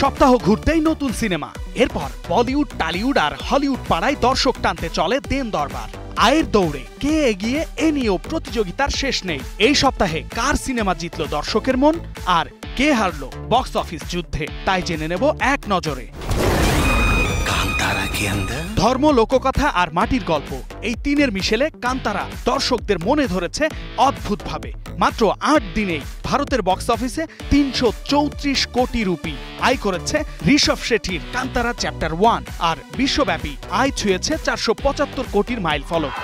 সপ্তাহ ঘুরতেই নতুন সিনেমা। এরপর বলিউড, টলিউড আর হলিউড পাড়ায় দর্শক টানতে চলে দেন দরবার। আয়ের দৌড়ে কে এগিয়ে এ নিয়েও প্রতিযোগিতার শেষ নেই। এই সপ্তাহে কার সিনেমা জিতল দর্শকের মন আর কে হারল বক্স অফিস যুদ্ধে, তাই জেনে নেব এক নজরে। ধর্ম, লোককথা আর মাটির গল্প, এই তিনের মিশেলে কান্তারা দর্শকদের মনে ধরেছে অদ্ভুতভাবে। মাত্র ৮ দিনেই ভারতের বক্স অফিসে ৩৩৪ কোটি রুপি আয় করেছে ঋষভ শেঠির কান্তারা চ্যাপ্টার 1, আর বিশ্বব্যাপী আয় ছুঁয়েছে ৪৭৫ কোটির মাইল ফলক।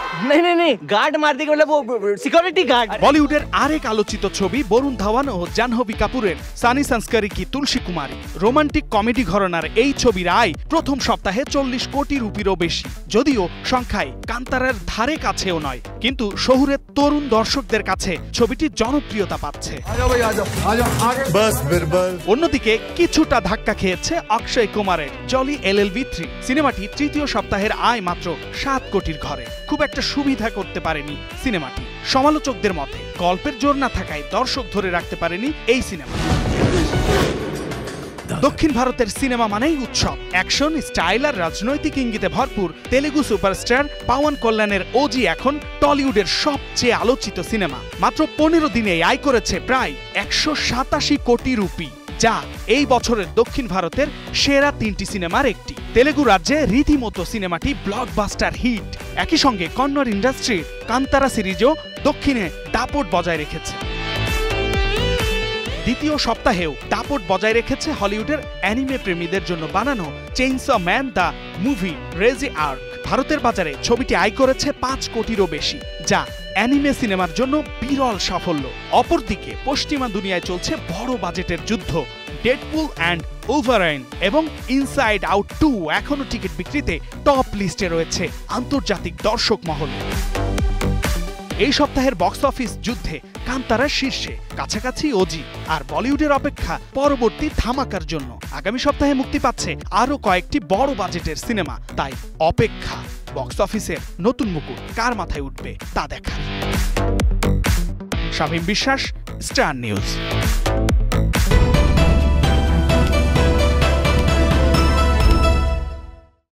বলিউডের আরেক আলোচিত ছবি বরুণ ধাওয়ান ও জাহ্নবী কাপুরের সানি সংস্কারি কি তুলসী কুমারী রোমান্টিক কমেডি ঘরানার এই ছবির আয় প্রথম সপ্তাহে ৪০ কোটি রুপিরও বেশি। যদিও সংখ্যায় কান্তারার ধারে কাছেও নয়, কিন্তু শহুরের তরুণ দর্শকদের কাছে ছবিটি জনপ্রিয়তা পাচ্ছে। অন্যদিকে কিছুটা ধাক্কা খেয়েছে অক্ষয় কুমারের জলি LLB 3। সিনেমাটি তৃতীয় সপ্তাহের আয় মাত্র ৭ কোটির ঘরে। খুব একটা সুবিধা করতে পারেনি সিনেমাটি। সমালোচকদের মতে গল্পের জোর না থাকায় দর্শক ধরে রাখতে পারেনি এই সিনেমা। দক্ষিণ ভারতের সিনেমা মানেই উৎসব, অ্যাকশন, স্টাইল আর রাজনৈতিক ইঙ্গিতে ভরপুর। তেলেগু সুপারস্টার পাওয়ান কল্যাণের ওজি এখন টলিউডের সবচেয়ে আলোচিত সিনেমা। মাত্র ১৫ দিনে আয় করেছে প্রায় ১৮৭ কোটি রুপি, যা এই বছরের দক্ষিণ ভারতের সেরা ৩টি সিনেমার একটি। তেলেগু রাজ্যে রীতিমতো সিনেমাটি ব্লকবাস্টার হিট। একই সঙ্গে কন্নড় ইন্ডাস্ট্রির কান্তারা সিরিজও দক্ষিণে দাপট বজায় রেখেছে। দ্বিতীয় সপ্তাহেও দাপট বজায় রেখেছে হলিউডের অ্যানিমে প্রেমীদের জন্য বানানো chainsaw man the movie Reze arc. ভারতের বাজারে ছবিটি আয় করেছে ৫ কোটিরও বেশি, যা অ্যানিমে সিনেমার জন্য বিরল সাফল্য। অপরদিকে পশ্চিমা দুনিয়ায় চলছে বড় বাজেটের যুদ্ধ। ডেডপুল অ্যান্ড ওলভারাইন এবং ইনসাইড আউট 2 এখনো টিকিট বিক্রিতে টপ লিস্টে রয়েছে আন্তর্জাতিক দর্শক মহলে। এই সপ্তাহের বক্স অফিস যুদ্ধে কান্তারা শীর্ষে, কাছাকাছি ওজি, আর বলিউডের অপেক্ষা পরবর্তী ধামাকার জন্য। আগামী সপ্তাহে মুক্তি পাচ্ছে আরও কয়েকটি বড় বাজেটের সিনেমা, তাই অপেক্ষা। বক্স অফিসের নতুন মুকুট কার মাথায় উঠবে তা দেখার। শামীম বিশ্বাস, স্টার নিউজ।